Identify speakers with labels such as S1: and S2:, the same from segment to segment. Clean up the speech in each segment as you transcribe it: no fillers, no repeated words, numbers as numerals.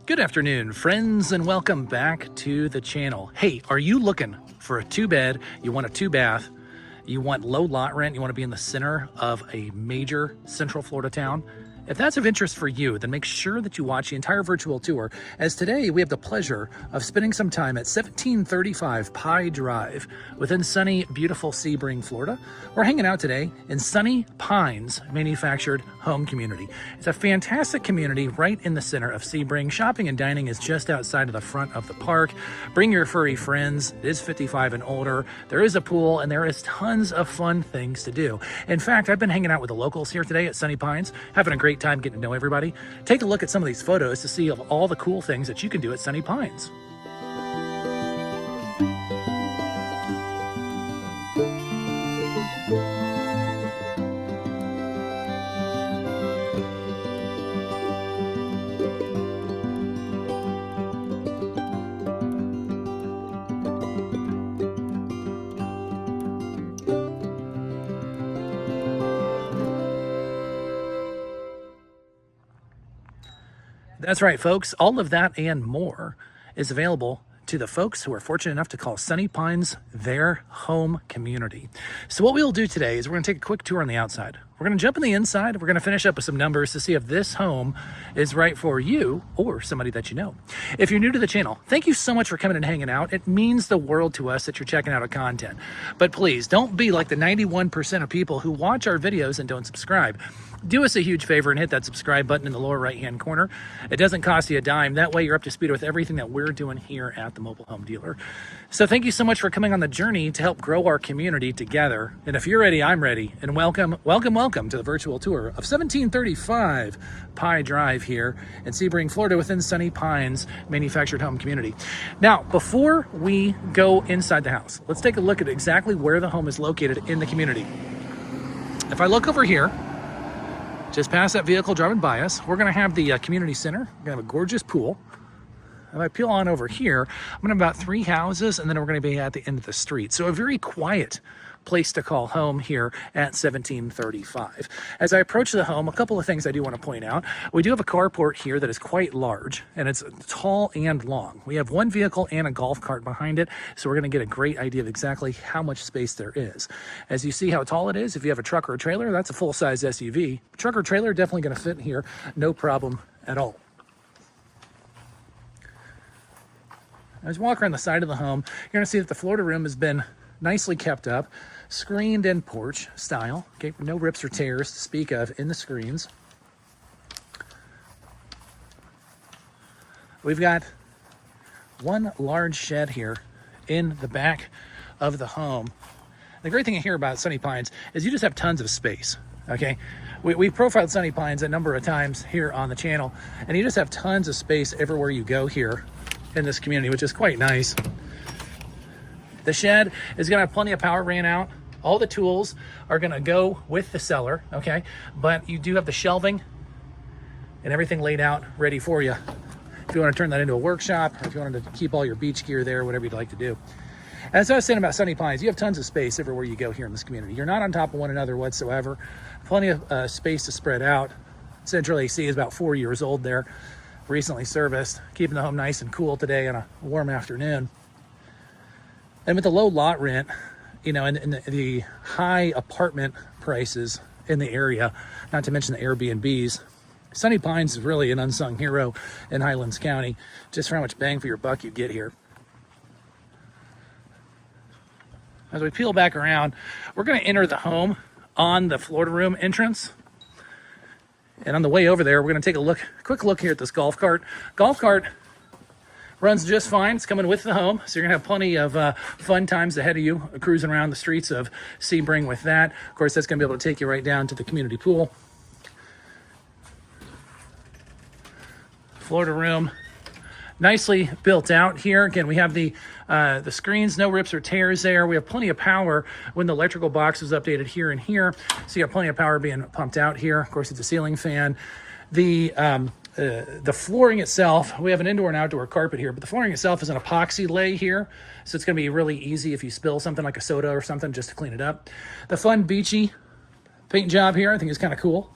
S1: Good afternoon, friends, and welcome back to the channel. Hey, are you looking for a 2-bed? You want a 2-bath? You want low lot rent? You want to be in the center of a major Central Florida town? If that's of interest for you, then make sure that you watch the entire virtual tour, as today we have the pleasure of spending some time at 1735 Pie Drive within sunny, beautiful Sebring, Florida. We're hanging out today in Sunny Pines Manufactured Home Community. It's a fantastic community right in the center of Sebring. Shopping and dining is just outside of the front of the park. Bring your furry friends. It is 55 and older. There is a pool and there is tons of fun things to do. In fact, I've been hanging out with the locals here today at Sunny Pines, having a great time getting to know everybody. Take a look at some of these photos to see of all the cool things that you can do at Sunny Pines. That's right, folks. All of that and more is available to the folks who are fortunate enough to call Sunny Pines their home community. So what we'll do today is we're going to take a quick tour on the outside. We're going to jump on the inside. We're going to finish up with some numbers to see if this home is right for you or somebody that you know. If you're new to the channel, thank you so much for coming and hanging out. It means the world to us that you're checking out our content. But please don't be like the 91% of people who watch our videos and don't subscribe. Do us a huge favor and hit that subscribe button in the lower right-hand corner. It doesn't cost you a dime. That way you're up to speed with everything that we're doing here at the Mobile Home Dealer. So thank you so much for coming on the journey to help grow our community together. And if you're ready, I'm ready. And welcome to the virtual tour of 1735 Pie Drive here in Sebring, Florida, within Sunny Pines Manufactured Home Community. Now, before we go inside the house, let's take a look at exactly where the home is located in the community. If I look over here, just past that vehicle driving by us, we're going to have the community center. We're going to have a gorgeous pool. If I peel on over here, I'm going to have about 3 houses, and then we're going to be at the end of the street. So a very quiet place to call home here at 1735. As I approach the home, a couple of things I do want to point out. We do have a carport here that is quite large, and it's tall and long. We have 1 vehicle and a golf cart behind it, so we're going to get a great idea of exactly how much space there is. As you see how tall it is, if you have a truck or a trailer, that's a full-size SUV. Truck or trailer definitely going to fit in here, no problem at all. As you walk around the side of the home, you're going to see that the Florida room has been nicely kept up, screened in porch style. Okay, no rips or tears to speak of in the screens. We've got 1 large shed here in the back of the home. The great thing here about Sunny Pines is you just have tons of space. Okay, we profiled Sunny Pines a number of times here on the channel, and you just have tons of space everywhere you go here in this community, which is quite nice. The shed is going to have plenty of power ran out. All the tools are going to go with the cellar, okay? But you do have the shelving and everything laid out ready for you. If you want to turn that into a workshop, or if you wanted to keep all your beach gear there, whatever you'd like to do. As I was saying about Sunny Pines, you have tons of space everywhere you go here in this community. You're not on top of one another whatsoever. Plenty of space to spread out. Central AC is about 4 years old there. Recently serviced, keeping the home nice and cool today on a warm afternoon. And with the low lot rent, you know, and the high apartment prices in the area, not to mention the Airbnbs, Sunny Pines is really an unsung hero in Highlands County, just for how much bang for your buck you get here. As we peel back around, we're going to enter the home on the Florida room entrance. And on the way over there, we're going to take a quick look here at this golf cart. Golf cart runs just fine. It's coming with the home, so you're going to have plenty of fun times ahead of you cruising around the streets of Sebring with that. Of course, that's going to be able to take you right down to the community pool. Florida room, nicely built out here. Again, we have the screens, no rips or tears there. We have plenty of power when the electrical box is updated here and here. So you have plenty of power being pumped out here. Of course, it's a ceiling fan. The flooring itself, we have an indoor and outdoor carpet here, but the flooring itself is an epoxy lay here. So it's going to be really easy if you spill something like a soda or something just to clean it up. The fun beachy paint job here, I think is kind of cool.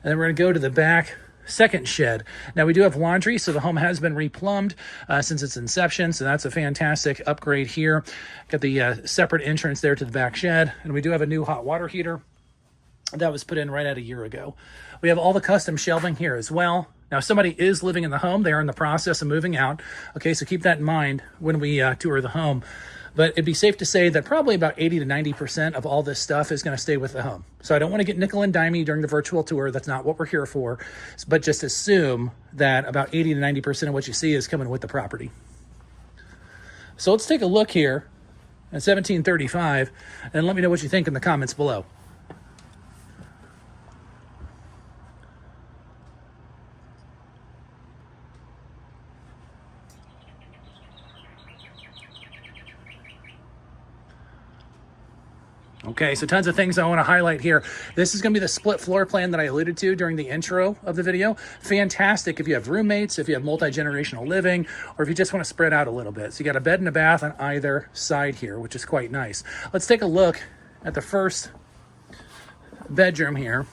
S1: And then we're going to go to the back second shed. Now we do have laundry, so the home has been replumbed since its inception, so that's a fantastic upgrade here. Got the separate entrance there to the back shed, and we do have a new hot water heater that was put in right at a year ago. We have all the custom shelving here as well. Now, if somebody is living in the home, they are in the process of moving out. Okay, so keep that in mind when we tour the home. But it'd be safe to say that probably about 80 to 90% of all this stuff is going to stay with the home. So I don't want to get nickel and dimey during the virtual tour. That's not what we're here for. But just assume that about 80 to 90% of what you see is coming with the property. So let's take a look here at 1735 and let me know what you think in the comments below. Okay, so tons of things I want to highlight here. This is going to be the split floor plan that I alluded to during the intro of the video. Fantastic if you have roommates, if you have multi-generational living, or if you just want to spread out a little bit. So you got a bed and a bath on either side here, which is quite nice. Let's take a look at the first bedroom here.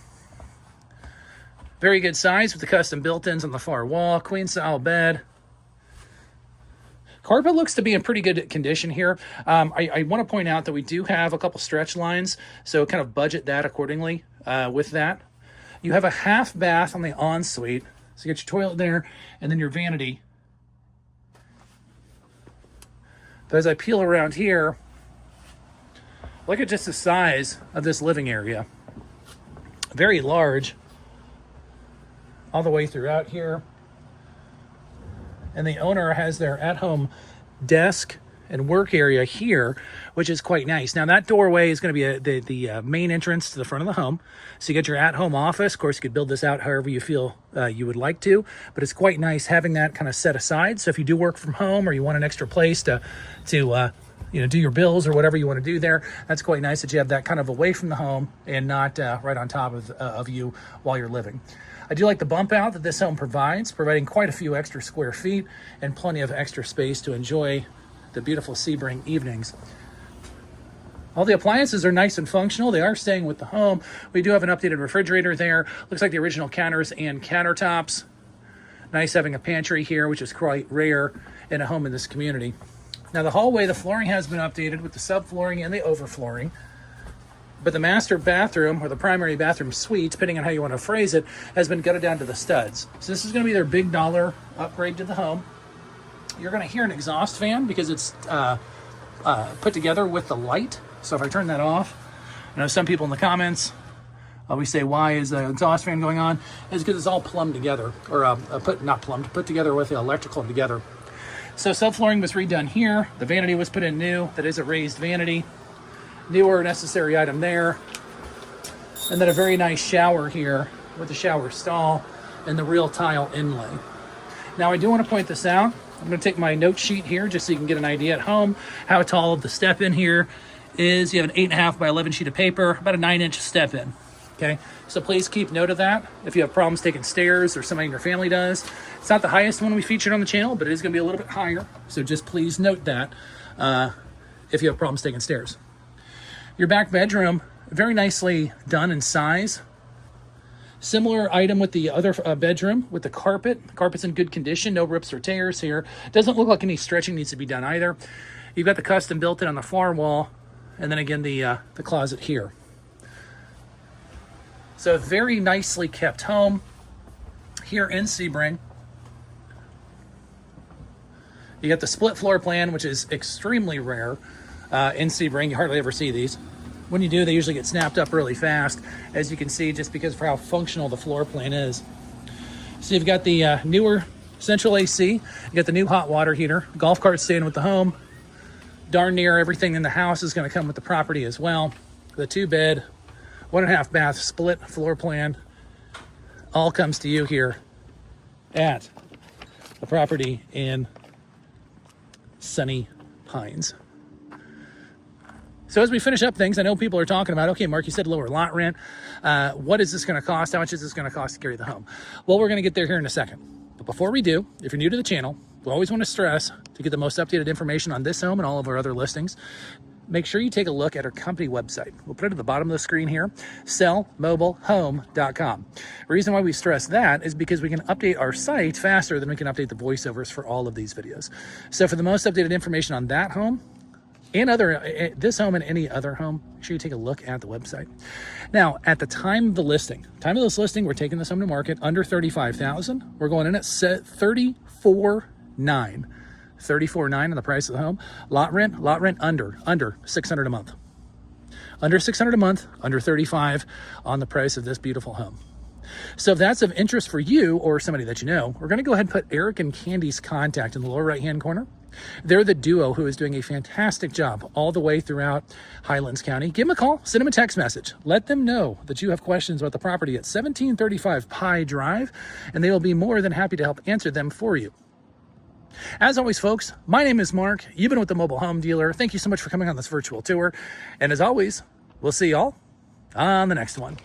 S1: Very good size with the custom built-ins on the far wall, queen-style bed. Carpet looks to be in pretty good condition here. I want to point out that we do have a couple stretch lines, so kind of budget that accordingly with that. You have a half bath on the ensuite, so you get your toilet there, and then your vanity. But as I peel around here, look at just the size of this living area. Very large all the way throughout here. And the owner has their at-home desk and work area here, which is quite nice. Now that doorway is going to be the main entrance to the front of the home. So you get your at-home office. Of course, you could build this out however you feel you would like to, but it's quite nice having that kind of set aside. So if you do work from home or you want an extra place to do your bills or whatever you want to do there, that's quite nice that you have that kind of away from the home and not right on top of you while you're living. I do like the bump out that this home provides, providing quite a few extra square feet and plenty of extra space to enjoy the beautiful Sebring evenings. All the appliances are nice and functional. They are staying with the home. We do have an updated refrigerator there. Looks like the original counters and countertops. Nice having a pantry here, which is quite rare in a home in this community. Now the hallway, the flooring has been updated with the subflooring and the overflooring. But the master bathroom, or the primary bathroom suite, depending on how you want to phrase it, has been gutted down to the studs. So this is going to be their big dollar upgrade to the home. You're going to hear an exhaust fan because it's put together with the light. So if I turn that off, I know some people in the comments always say, why is the exhaust fan going on? It's because it's all plumbed together, or put together with the electrical together. So subflooring was redone here. The vanity was put in new. That is a raised vanity. Newer necessary item there. And then a very nice shower here with the shower stall and the real tile inlay. Now I do want to point this out. I'm going to take my note sheet here just so you can get an idea at home how tall the step in here is. You have an 8.5 by 11 sheet of paper, about a 9-inch step in. Okay, so please keep note of that. If you have problems taking stairs or somebody in your family does, it's not the highest one we featured on the channel, but it is going to be a little bit higher. So just please note that if you have problems taking stairs. Your back bedroom, very nicely done in size. Similar item with the other bedroom with the carpet. The carpet's in good condition, no rips or tears here. Doesn't look like any stretching needs to be done either. You've got the custom built-in on the far wall, and then again the closet here. So very nicely kept home here in Sebring. You got the split floor plan, which is extremely rare in Sebring. You hardly ever see these. When you do, they usually get snapped up really fast, as you can see, just because of how functional the floor plan is. So you've got the newer central AC. You got the new hot water heater. Golf cart staying with the home. Darn near everything in the house is going to come with the property as well. The 2-bed, 1.5 bath split floor plan all comes to you here at the property in Sunny Pines. So as we finish up things, I know people are talking about, okay, Mark, you said lower lot rent. What is this going to cost? How much is this going to cost to carry the home? Well, we're going to get there here in a second. But before we do, if you're new to the channel, we always want to stress to get the most updated information on this home and all of our other listings. make sure you take a look at our company website. We'll put it at the bottom of the screen here, sellmobilehome.com. The reason why we stress that is because we can update our site faster than we can update the voiceovers for all of these videos. So for the most updated information on that home, and this home and any other home, make sure you take a look at the website. Now, at the time of this listing, we're taking this home to market under $35,000. We're going in at $34,900. $34,900 on the price of the home. Lot rent under $600 a month. Under $600 a month, under $35,000 on the price of this beautiful home. So if that's of interest for you or somebody that you know, we're going to go ahead and put Eric and Candy's contact in the lower right-hand corner. They're the duo who is doing a fantastic job all the way throughout Highlands County. Give them a call, send them a text message. Let them know that you have questions about the property at 1735 Pie Drive, and they will be more than happy to help answer them for you. As always, folks, my name is Mark. You've been with the Mobile Home Dealer. Thank you so much for coming on this virtual tour. And as always, we'll see y'all on the next one.